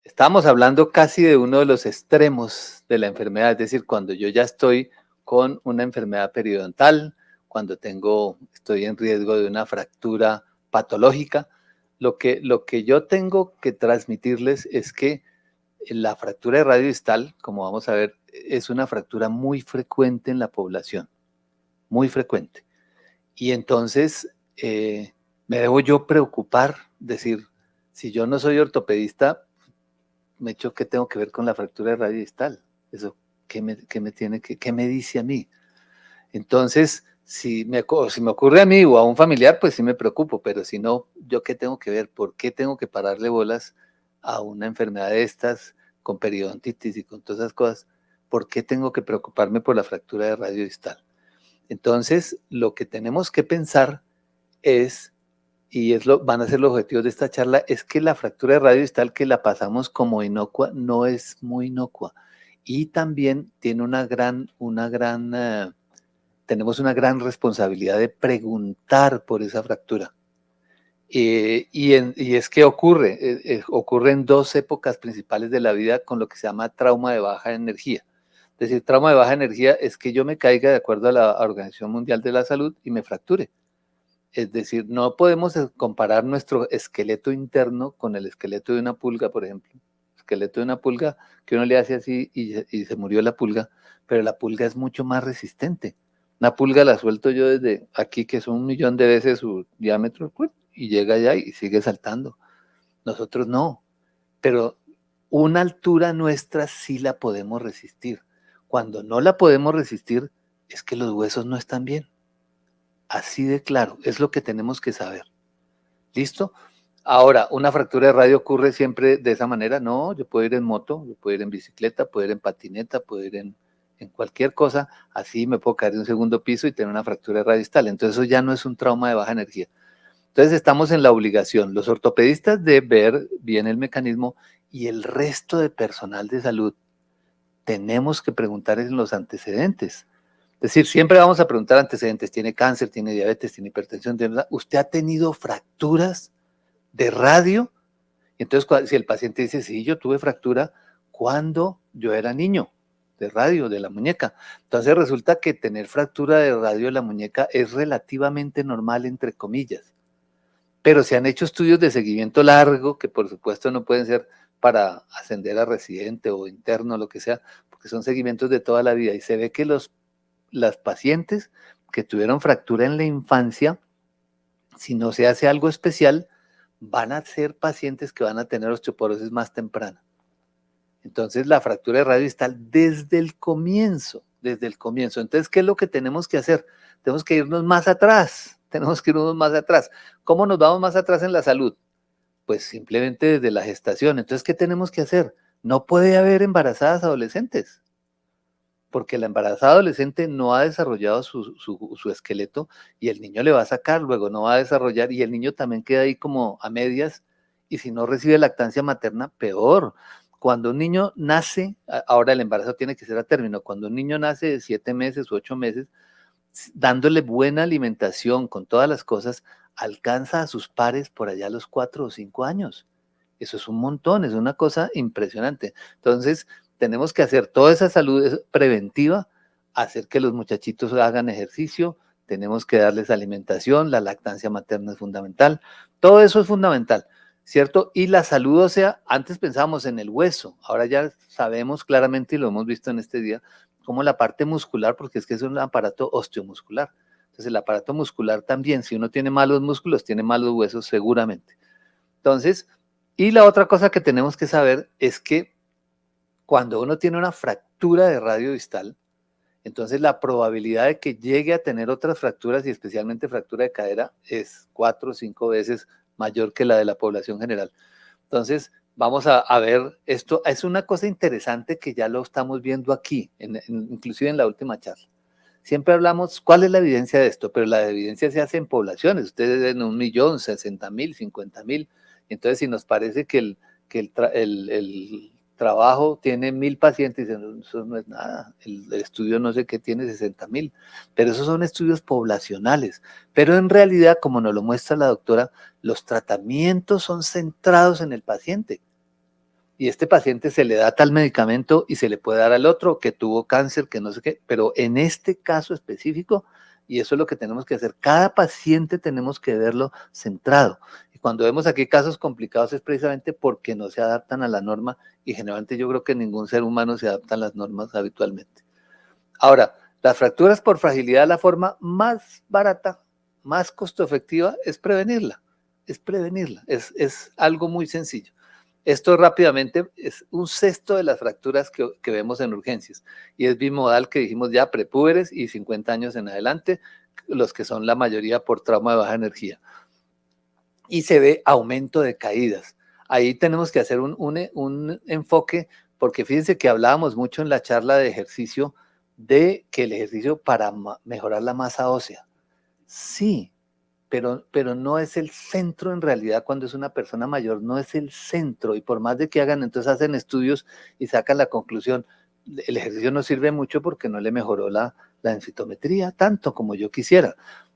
Estábamos hablando casi de uno de los extremos de la enfermedad, es decir, cuando yo ya estoy con una enfermedad periodontal, cuando estoy en riesgo de una fractura patológica. Lo que yo tengo que transmitirles es que la fractura de radio distal, como vamos a ver, es una fractura muy frecuente en la población, muy frecuente. Y entonces, me debo yo preocupar, decir, si yo no soy ortopedista, me echo qué tengo que ver con la fractura de radio distal. Eso, ¿qué me dice a mí? Entonces, si me ocurre a mí o a un familiar, pues sí me preocupo, pero si no, ¿yo qué tengo que ver? ¿Por qué tengo que pararle bolas a una enfermedad de estas, con periodontitis y con todas esas cosas? ¿Por qué tengo que preocuparme por la fractura de radio distal? Entonces, lo que tenemos que pensar es, van a ser los objetivos de esta charla, es que la fractura de radio distal, que la pasamos como inocua, no es muy inocua. Y también tiene tenemos una gran responsabilidad de preguntar por esa fractura. Y es que ocurre en dos épocas principales de la vida con lo que se llama trauma de baja energía. Es decir, trauma de baja energía es que yo me caiga de acuerdo a la Organización Mundial de la Salud y me fracture. Es decir, no podemos comparar nuestro esqueleto interno con el esqueleto de una pulga, por ejemplo. El esqueleto de una pulga que uno le hace así y se murió la pulga, pero la pulga es mucho más resistente. Una pulga la suelto yo desde aquí, que son 1.000.000 de veces su diámetro, y llega allá y sigue saltando. Nosotros no, pero una altura nuestra sí la podemos resistir. Cuando no la podemos resistir, es que los huesos no están bien. Así de claro, es lo que tenemos que saber. ¿Listo? Ahora, ¿una fractura de radio ocurre siempre de esa manera? No, yo puedo ir en moto, yo puedo ir en bicicleta, puedo ir en patineta, puedo ir en cualquier cosa, así me puedo caer de un segundo piso y tener una fractura de radio distal. Entonces eso ya no es un trauma de baja energía. Entonces estamos en la obligación, los ortopedistas, de ver bien el mecanismo, y el resto de personal de salud tenemos que preguntar en los antecedentes. Es decir, siempre vamos a preguntar antecedentes. ¿Tiene cáncer, tiene diabetes, tiene hipertensión? ¿Usted ha tenido fracturas de radio? Entonces, si el paciente dice, sí, yo tuve fractura cuando yo era niño, de radio, de la muñeca. Entonces resulta que tener fractura de radio de la muñeca es relativamente normal, entre comillas. Pero se han hecho estudios de seguimiento largo, que por supuesto no pueden ser para ascender a residente o interno, lo que sea, porque son seguimientos de toda la vida. Y se ve que las pacientes que tuvieron fractura en la infancia, si no se hace algo especial, van a ser pacientes que van a tener osteoporosis más temprana. Entonces, la fractura de radio distal desde el comienzo, desde el comienzo. Entonces, ¿qué es lo que tenemos que hacer? Tenemos que irnos más atrás, tenemos que irnos más atrás. ¿Cómo nos vamos más atrás en la salud? Pues simplemente desde la gestación. Entonces, ¿qué tenemos que hacer? No puede haber embarazadas adolescentes, porque la embarazada adolescente no ha desarrollado su esqueleto, y el niño le va a sacar, luego no va a desarrollar, y el niño también queda ahí como a medias, y si no recibe lactancia materna, peor. Cuando un niño nace, ahora el embarazo tiene que ser a término, cuando un niño nace de 7 meses u 8 meses, dándole buena alimentación con todas las cosas, alcanza a sus pares por allá a los 4 o 5 años. Eso es un montón, es una cosa impresionante. Entonces, tenemos que hacer toda esa salud preventiva, hacer que los muchachitos hagan ejercicio, tenemos que darles alimentación, la lactancia materna es fundamental, todo eso es fundamental, ¿cierto? Y la salud, o sea, antes pensábamos en el hueso, ahora ya sabemos claramente, y lo hemos visto en este día, como la parte muscular, porque es que es un aparato osteomuscular. Entonces, el aparato muscular también, si uno tiene malos músculos, tiene malos huesos seguramente. Entonces, y la otra cosa que tenemos que saber es que cuando uno tiene una fractura de radio distal, entonces la probabilidad de que llegue a tener otras fracturas, y especialmente fractura de cadera, es 4 o 5 veces mayor que la de la población general. Entonces, vamos a ver, esto es una cosa interesante que ya lo estamos viendo aquí, inclusive en la última charla. Siempre hablamos, ¿cuál es la evidencia de esto? Pero la evidencia se hace en poblaciones, ustedes en 1.000.000, 60.000, 50.000. Entonces, si nos parece que el trabajo tiene 1.000 pacientes, eso no es nada. El estudio no sé qué tiene 60.000, pero esos son estudios poblacionales. Pero en realidad, como nos lo muestra la doctora, los tratamientos son centrados en el paciente. y este paciente se le da tal medicamento y se le puede dar al otro que tuvo cáncer, que no sé qué, pero en este caso específico, y eso es lo que tenemos que hacer, cada paciente tenemos que verlo centrado. Y cuando vemos aquí casos complicados es precisamente porque no se adaptan a la norma y generalmente yo creo que ningún ser humano se adapta a las normas habitualmente. Ahora, las fracturas por fragilidad, la forma más barata, más costo efectiva es prevenirla, es algo muy sencillo. Esto rápidamente es un sexto de las fracturas que vemos en urgencias y es bimodal que dijimos ya prepúberes y 50 años en adelante, los que son la mayoría por trauma de baja energía. Y se ve aumento de caídas. Ahí tenemos que hacer un enfoque porque fíjense que hablábamos mucho en la charla de ejercicio de que el ejercicio para mejorar la masa ósea. Sí, pero no es el centro en realidad cuando es una persona mayor, no es el centro y por más de que hagan, entonces hacen estudios y sacan la conclusión, el ejercicio no sirve mucho porque no le mejoró la densitometría tanto como yo quisiera.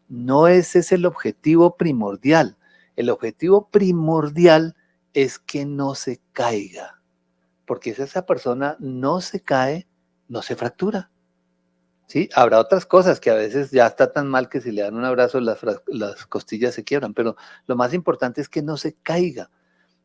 No ese es el objetivo primordial. El objetivo primordial es que no se caiga, porque si esa persona no se cae, no se fractura. ¿Sí? Habrá otras cosas que a veces ya está tan mal que si le dan un abrazo las costillas se quiebran, pero lo más importante es que no se caiga.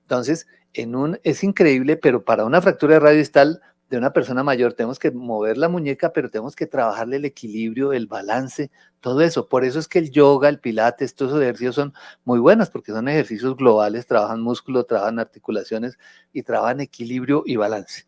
Entonces, es increíble, pero para una fractura de radio distal de una persona mayor tenemos que mover la muñeca, pero tenemos que trabajarle el equilibrio, el balance, todo eso. Por eso es que el yoga, el pilates, todos esos ejercicios son muy buenos, porque son ejercicios globales, trabajan músculo, trabajan articulaciones y trabajan equilibrio y balance.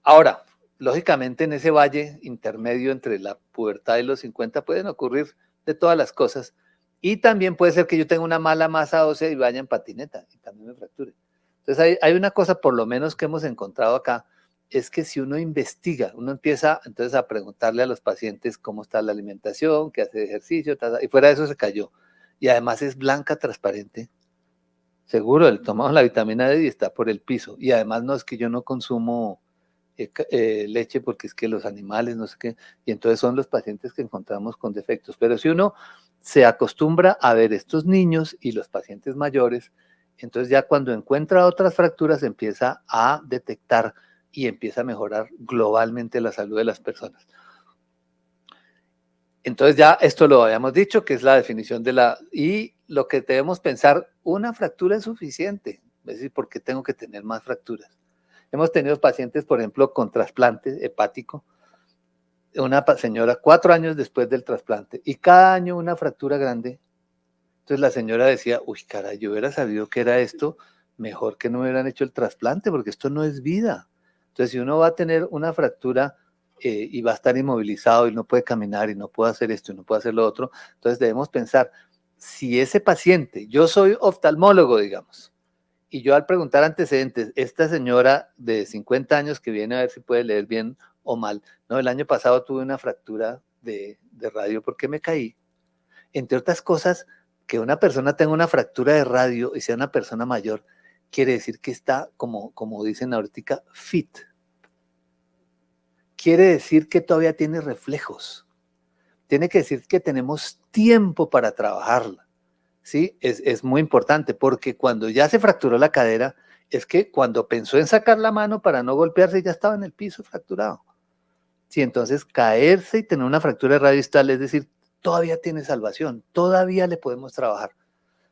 Ahora, lógicamente en ese valle intermedio entre la pubertad y los 50 pueden ocurrir de todas las cosas. Y también puede ser que yo tenga una mala masa ósea y vaya en patineta y también me fracture. Entonces hay una cosa por lo menos que hemos encontrado acá, es que si uno investiga, uno empieza entonces a preguntarle a los pacientes cómo está la alimentación, qué hace ejercicio, y fuera de eso se cayó. Y además es blanca, transparente. Seguro, el tomamos la vitamina D y está por el piso. Y además no es que yo no consumo leche porque es que los animales, no sé qué, y entonces son los pacientes que encontramos con defectos. Pero si uno se acostumbra a ver estos niños y los pacientes mayores, entonces ya cuando encuentra otras fracturas empieza a detectar y empieza a mejorar globalmente la salud de las personas. Entonces ya esto lo habíamos dicho, que es la definición de y lo que debemos pensar, una fractura es suficiente, es decir, ¿por qué tengo que tener más fracturas? Hemos tenido pacientes, por ejemplo, con trasplante hepático, una señora 4 años después del trasplante y cada año una fractura grande. Entonces la señora decía, uy, caray, yo hubiera sabido que era esto, mejor que no me hubieran hecho el trasplante, porque esto no es vida. Entonces, si uno va a tener una fractura y va a estar inmovilizado y no puede caminar y no puede hacer esto y no puede hacer lo otro, entonces debemos pensar, si ese paciente, yo soy oftalmólogo, digamos, y yo al preguntar antecedentes, esta señora de 50 años que viene a ver si puede leer bien o mal, no, el año pasado tuve una fractura de radio porque me caí. Entre otras cosas, que una persona tenga una fractura de radio y sea una persona mayor, quiere decir que está, como dicen ahorita, fit. Quiere decir que todavía tiene reflejos. Tiene que decir que tenemos tiempo para trabajarla. ¿Sí? Es muy importante porque cuando ya se fracturó la cadera, es que cuando pensó en sacar la mano para no golpearse, ya estaba en el piso fracturado. Sí, entonces caerse y tener una fractura de radio distal, es decir, todavía tiene salvación, todavía le podemos trabajar,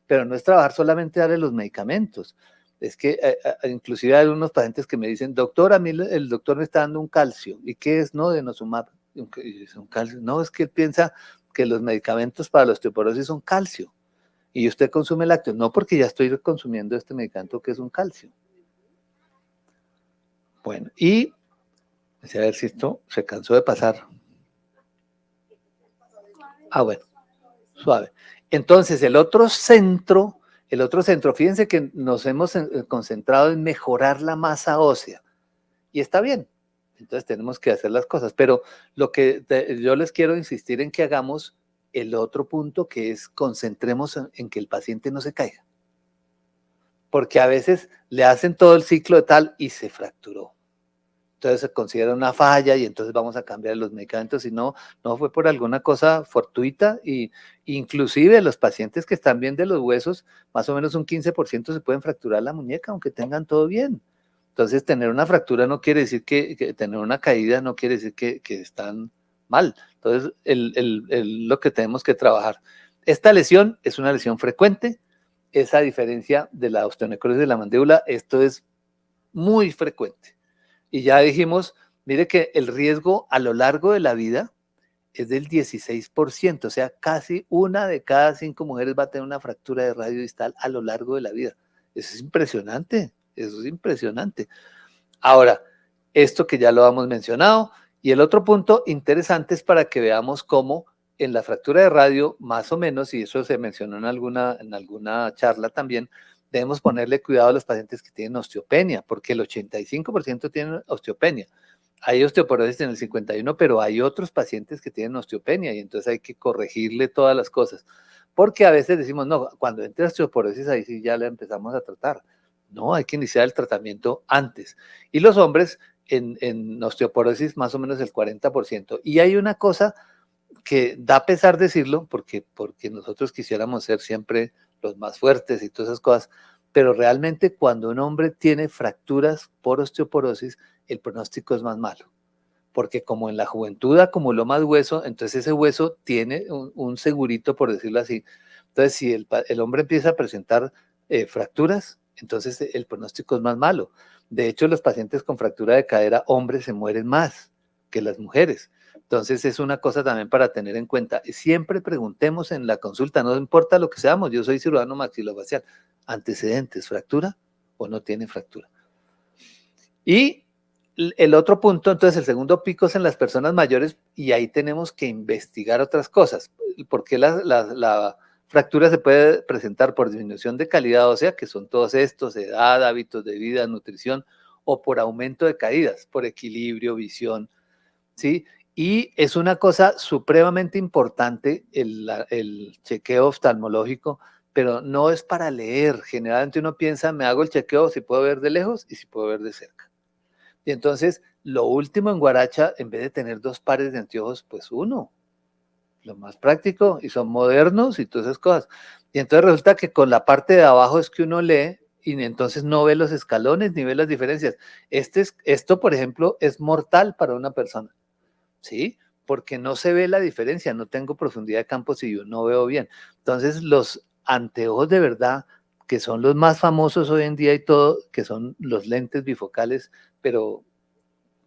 pero no es trabajar solamente darle los medicamentos. Es que inclusive hay unos pacientes que me dicen, doctor, a mí el doctor me está dando un calcio. ¿Y qué es? No, denosumab. Un calcio. No, es que él piensa que los medicamentos para la osteoporosis son calcio. Y usted consume lácteos. No, porque ya estoy consumiendo este medicamento que es un calcio. Bueno, y a ver si esto se cansó de pasar. Ah, bueno, suave. Entonces, el otro centro, fíjense que nos hemos concentrado en mejorar la masa ósea. Y está bien. Entonces tenemos que hacer las cosas. Pero lo que yo les quiero insistir en que hagamos el otro punto, que es concentremos en que el paciente no se caiga. Porque a veces le hacen todo el ciclo de tal y se fracturó. entonces se considera una falla y entonces vamos a cambiar los medicamentos, y no, no fue por alguna cosa fortuita, y inclusive los pacientes que están bien de los huesos, más o menos un 15% se pueden fracturar la muñeca, aunque tengan todo bien. Entonces, tener una fractura no quiere decir que tener una caída no quiere decir que están mal. Entonces, lo que tenemos que trabajar. Esta lesión es una lesión frecuente, esa diferencia de la osteonecrosis de la mandíbula, esto es muy frecuente. Y ya dijimos, mire que el riesgo a lo largo de la vida es del 16%, o sea, casi una de cada 5 mujeres va a tener una fractura de radio distal a lo largo de la vida. Eso es impresionante, eso es impresionante. Ahora, esto que ya lo hemos mencionado, y el otro punto interesante es para que veamos cómo en la fractura de radio, más o menos, y eso se mencionó en alguna charla también, debemos ponerle cuidado a los pacientes que tienen osteopenia, porque el 85% tienen osteopenia. Hay osteoporosis en el 51%, pero hay otros pacientes que tienen osteopenia, y entonces hay que corregirle todas las cosas. Porque a veces decimos, no, cuando entre osteoporosis ahí sí ya la empezamos a tratar. No, hay que iniciar el tratamiento antes. Y los hombres en osteoporosis más o menos el 40%. Y hay una cosa que da pesar decirlo, porque nosotros quisiéramos ser siempre los más fuertes y todas esas cosas, pero realmente cuando un hombre tiene fracturas por osteoporosis, el pronóstico es más malo, porque como en la juventud acumuló más hueso, entonces ese hueso tiene un segurito, por decirlo así. Entonces, si el hombre empieza a presentar fracturas, entonces el pronóstico es más malo. De hecho, los pacientes con fractura de cadera, hombres, se mueren más que las mujeres. Entonces, es una cosa también para tener en cuenta. Siempre preguntemos en la consulta, no importa lo que seamos, yo soy cirujano maxilofacial, antecedentes, fractura o no tiene fractura. Y el otro punto, entonces el segundo pico es en las personas mayores, y ahí tenemos que investigar otras cosas. ¿Por qué la fractura se puede presentar por disminución de calidad ósea, que son todos estos, edad, hábitos de vida, nutrición, o por aumento de caídas, por equilibrio, visión, ¿sí? Y es una cosa supremamente importante el chequeo oftalmológico, pero no es para leer. Generalmente uno piensa, me hago el chequeo si puedo ver de lejos y si puedo ver de cerca. Y entonces, lo último en Guaracha, en vez de tener 2 pares de anteojos, pues uno, lo más práctico, y son modernos y todas esas cosas. Y entonces resulta que con la parte de abajo es que uno lee, y entonces no ve los escalones ni ve las diferencias. Esto, por ejemplo, es mortal para una persona, ¿sí? Porque no se ve la diferencia, no tengo profundidad de campo si yo no veo bien. Entonces, los anteojos de verdad, que son los más famosos hoy en día y todo, que son los lentes bifocales, pero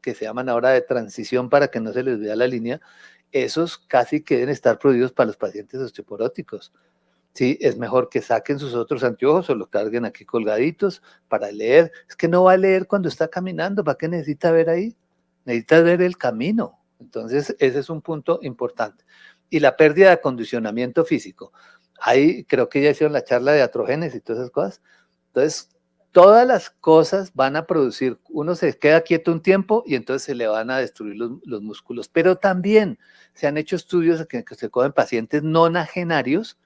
que se llaman ahora de transición para que no se les vea la línea, esos casi que deben estar prohibidos para los pacientes osteoporóticos. Sí, es mejor que saquen sus otros anteojos o los carguen aquí colgaditos para leer. Es que no va a leer cuando está caminando, ¿para qué necesita ver ahí? Necesita ver el camino. Entonces, ese es un punto importante. Y la pérdida de acondicionamiento físico. Ahí creo que ya hicieron la charla de atrogenes y todas esas cosas. Entonces, todas las cosas van a producir, uno se queda quieto un tiempo y entonces se le van a destruir los músculos. Pero también se han hecho estudios que se cogen pacientes nonagenarios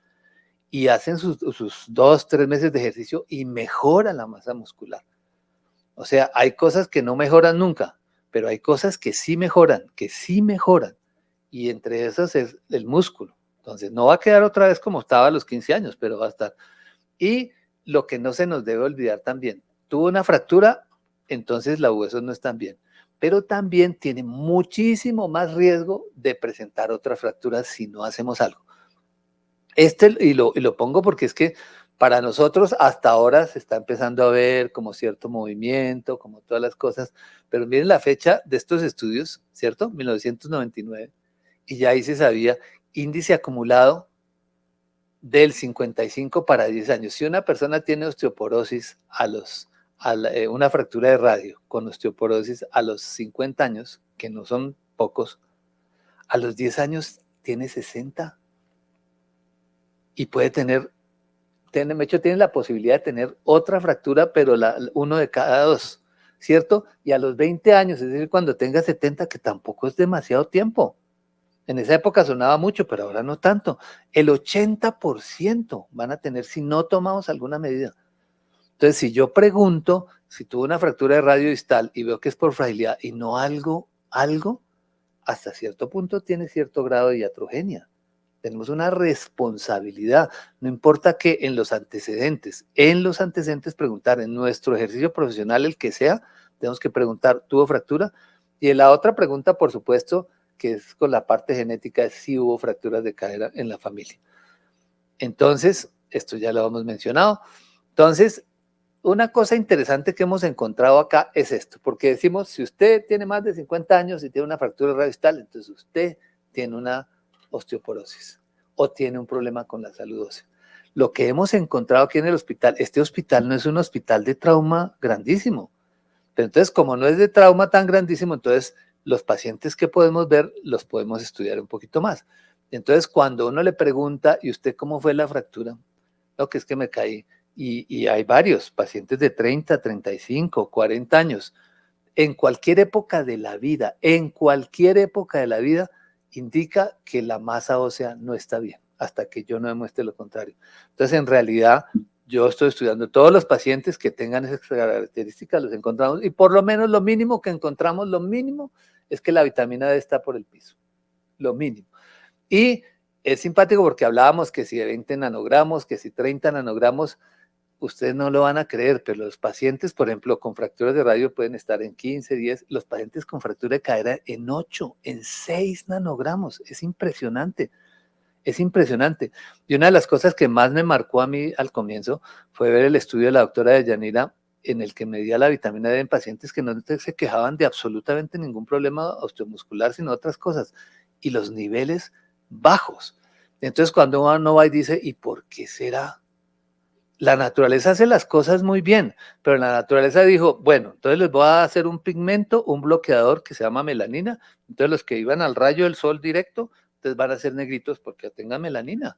y hacen sus 2, 3 meses de ejercicio y mejora la masa muscular. O sea, hay cosas que no mejoran nunca, pero hay cosas que sí mejoran, y entre esas es el músculo. Entonces, no va a quedar otra vez como estaba a los 15 años, pero va a estar. Y lo que no se nos debe olvidar también, tuvo una fractura, entonces los huesos no están bien, pero también tiene muchísimo más riesgo de presentar otras fracturas si no hacemos algo. Y lo pongo porque es que para nosotros hasta ahora se está empezando a ver como cierto movimiento, como todas las cosas, pero miren la fecha de estos estudios, ¿cierto? 1999, y ya ahí se sabía índice acumulado del 55 para 10 años. Si una persona tiene osteoporosis una fractura de radio con osteoporosis a los 50 años, que no son pocos, a los 10 años tiene 60 y puede tener, de hecho tiene la posibilidad de tener otra fractura, pero uno de cada 2, ¿cierto? Y a los 20 años, es decir, cuando tenga 70, que tampoco es demasiado tiempo. En esa época sonaba mucho, pero ahora no tanto. El 80% van a tener si no tomamos alguna medida. Entonces, si yo pregunto, si tuvo una fractura de radio distal y veo que es por fragilidad y no algo, hasta cierto punto tiene cierto grado de iatrogenia. Tenemos una responsabilidad, no importa que en los antecedentes preguntar, en nuestro ejercicio profesional, el que sea, tenemos que preguntar, ¿tuvo fractura? Y en la otra pregunta, por supuesto, que es con la parte genética, es si hubo fracturas de cadera en la familia. Entonces, esto ya lo hemos mencionado. Entonces, una cosa interesante que hemos encontrado acá es esto, porque decimos, si usted tiene más de 50 años y tiene una fractura radiostal, entonces usted tiene una osteoporosis o tiene un problema con la salud ósea. Lo que hemos encontrado aquí en el hospital, este hospital no es un hospital de trauma grandísimo, pero entonces como no es de trauma tan grandísimo, entonces los pacientes que podemos ver los podemos estudiar un poquito más. Entonces cuando uno le pregunta, ¿y usted cómo fue la fractura? No, que es que me caí. Y hay varios pacientes de 30, 35, 40 años. En cualquier época de la vida, indica que la masa ósea no está bien, hasta que yo no demuestre lo contrario. Entonces, en realidad, yo estoy estudiando todos los pacientes que tengan esas características, los encontramos, y por lo menos lo mínimo que encontramos, lo mínimo, es que la vitamina D está por el piso, lo mínimo. Y es simpático porque hablábamos que si de 20 nanogramos, que si 30 nanogramos, ustedes no lo van a creer, pero los pacientes, por ejemplo, con fracturas de radio pueden estar en 15, 10, los pacientes con fractura de cadera en 8, en 6 nanogramos. Es impresionante, es impresionante. Y una de las cosas que más me marcó a mí al comienzo fue ver el estudio de la doctora Deyanira en el que medía la vitamina D en pacientes que no se quejaban de absolutamente ningún problema osteomuscular, sino otras cosas, y los niveles bajos. Entonces, cuando uno va y dice, ¿y por qué será? La naturaleza hace las cosas muy bien, pero la naturaleza dijo, bueno, entonces les voy a hacer un pigmento, un bloqueador que se llama melanina. Entonces los que iban al rayo del sol directo, entonces van a ser negritos porque tengan melanina.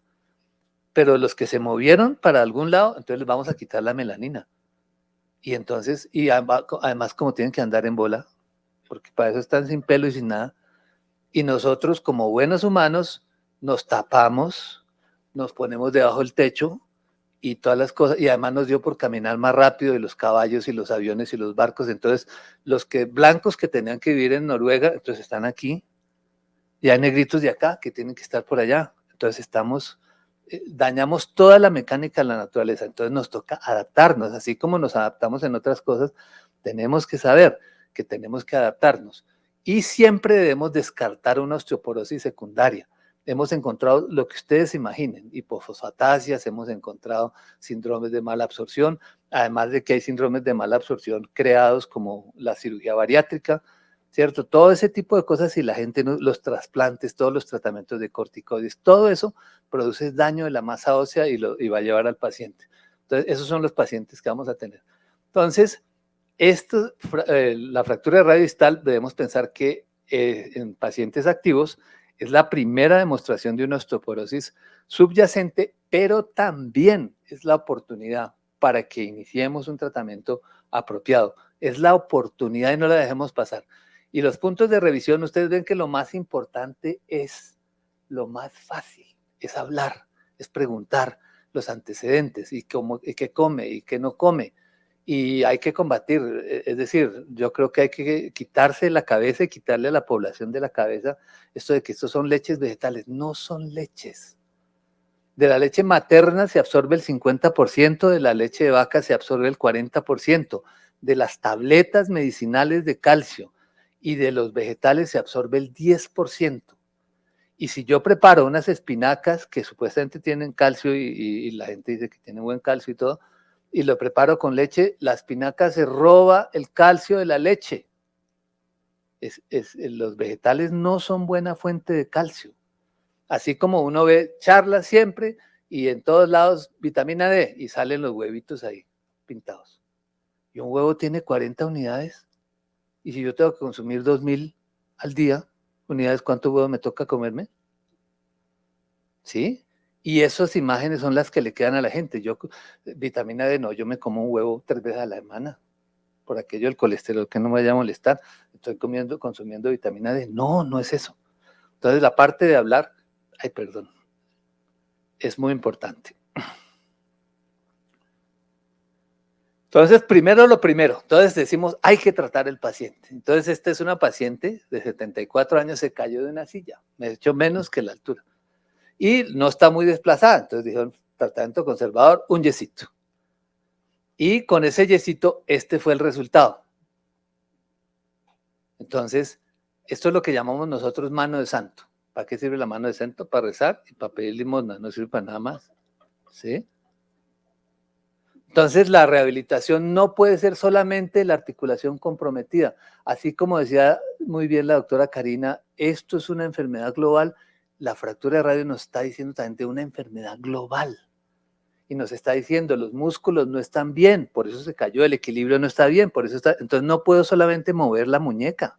Pero los que se movieron para algún lado, entonces les vamos a quitar la melanina. Y entonces, y además como tienen que andar en bola, porque para eso están sin pelo y sin nada, y nosotros como buenos humanos nos tapamos, nos ponemos debajo del techo, y todas las cosas, y además nos dio por caminar más rápido, y los caballos y los aviones y los barcos. Entonces los que blancos que tenían que vivir en Noruega, entonces están aquí, y hay negritos de acá que tienen que estar por allá. Entonces dañamos toda la mecánica de la naturaleza. Entonces nos toca adaptarnos, así como nos adaptamos en otras cosas, tenemos que saber que tenemos que adaptarnos, y siempre debemos descartar una osteoporosis secundaria. Hemos encontrado lo que ustedes imaginen, hipofosfatasias, hemos encontrado síndromes de mala absorción, además de que hay síndromes de mala absorción creados como la cirugía bariátrica, ¿cierto? Todo ese tipo de cosas, y la gente, los trasplantes, todos los tratamientos de corticoides, todo eso produce daño de la masa ósea y va a llevar al paciente. Entonces, esos son los pacientes que vamos a tener. Entonces, la fractura de radio distal, debemos pensar que en pacientes activos es la primera demostración de una osteoporosis subyacente, pero también es la oportunidad para que iniciemos un tratamiento apropiado. Es la oportunidad y no la dejemos pasar. Y los puntos de revisión, ustedes ven que lo más importante es lo más fácil, es hablar, es preguntar los antecedentes y qué come y qué no come. Y hay que combatir, es decir, yo creo que hay que quitarse la cabeza y quitarle a la población de la cabeza esto de que estos son leches vegetales. No son leches. De la leche materna se absorbe el 50%, de la leche de vaca se absorbe el 40%, de las tabletas medicinales de calcio y de los vegetales se absorbe el 10%. Y si yo preparo unas espinacas que supuestamente tienen calcio y la gente dice que tienen buen calcio y todo, y lo preparo con leche, la espinaca se roba el calcio de la leche. Los vegetales no son buena fuente de calcio. Así como uno ve charlas siempre y en todos lados vitamina D y salen los huevitos ahí pintados. Y un huevo tiene 40 unidades. Y si yo tengo que consumir 2000 al día, unidades, ¿cuánto huevo me toca comerme? ¿Sí? Y esas imágenes son las que le quedan a la gente. Vitamina D no, yo me como un huevo 3 veces a la semana, por aquello del colesterol que no me vaya a molestar. Estoy consumiendo vitamina D. No, no es eso. Entonces la parte de hablar, ay, perdón, es muy importante. Entonces, primero lo primero. Entonces decimos, hay que tratar el paciente. Entonces, esta es una paciente de 74 años, se cayó de una silla, me echó menos que la altura. Y no está muy desplazada. Entonces dijeron, tratamiento conservador, un yesito. Y con ese yesito, este fue el resultado. Entonces, esto es lo que llamamos nosotros mano de santo. ¿Para qué sirve la mano de santo? Para rezar y para pedir limosna, no sirve para nada más. ¿Sí? Entonces, la rehabilitación no puede ser solamente la articulación comprometida. Así como decía muy bien la doctora Karina, esto es una enfermedad global. La fractura de radio nos está diciendo también de una enfermedad global. Y nos está diciendo, los músculos no están bien, por eso se cayó, el equilibrio no está bien, por eso está... Entonces, no puedo solamente mover la muñeca.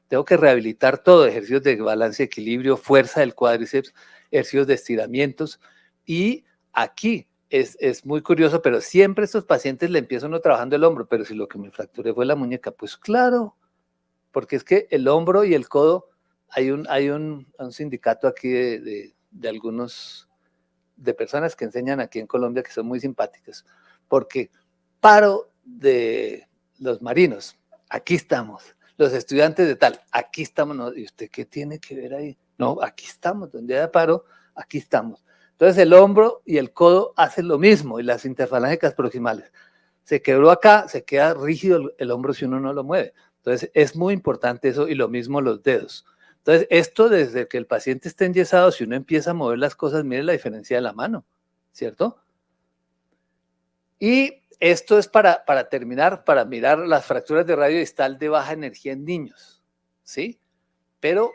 Tengo que rehabilitar todo, ejercicios de balance, equilibrio, fuerza del cuádriceps, ejercicios de estiramientos. Y aquí es muy curioso, pero siempre estos pacientes le empiezan uno trabajando el hombro, pero si lo que me fracturé fue la muñeca, pues claro, porque es que el hombro y el codo, hay un sindicato aquí de algunos, de personas que enseñan aquí en Colombia que son muy simpáticas, porque paro de los marinos, aquí estamos, los estudiantes de tal, aquí estamos, ¿no? ¿Y usted qué tiene que ver ahí? No, aquí estamos, donde hay paro, aquí estamos. Entonces el hombro y el codo hacen lo mismo, y las interfalángicas proximales. Se quebró acá, se queda rígido el hombro si uno no lo mueve. Entonces es muy importante eso, y lo mismo los dedos. Entonces, esto desde que el paciente esté enyesado, si uno empieza a mover las cosas, mire la diferencia de la mano, ¿cierto? Y esto es para terminar, para mirar las fracturas de radio distal de baja energía en niños, ¿sí? Pero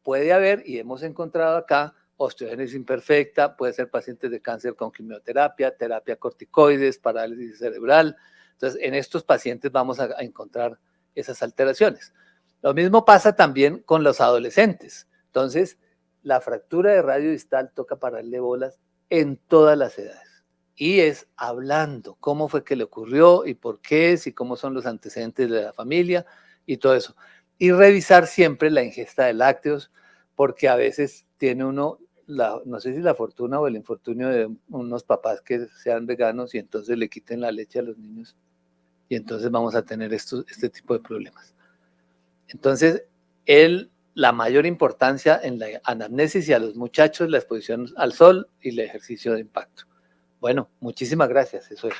puede haber, y hemos encontrado acá, osteogénesis imperfecta, puede ser pacientes de cáncer con quimioterapia, terapia corticoides, parálisis cerebral. Entonces, en estos pacientes vamos a encontrar esas alteraciones. Lo mismo pasa también con los adolescentes. Entonces, la fractura de radio distal toca pararle bolas en todas las edades. Y es hablando cómo fue que le ocurrió y por qué es y cómo son los antecedentes de la familia y todo eso. Y revisar siempre la ingesta de lácteos, porque a veces tiene uno, no sé si la fortuna o el infortunio de unos papás que sean veganos y entonces le quiten la leche a los niños y entonces vamos a tener este tipo de problemas. Entonces, la mayor importancia en la anamnesis y a los muchachos, la exposición al sol y el ejercicio de impacto. Bueno, muchísimas gracias, eso es.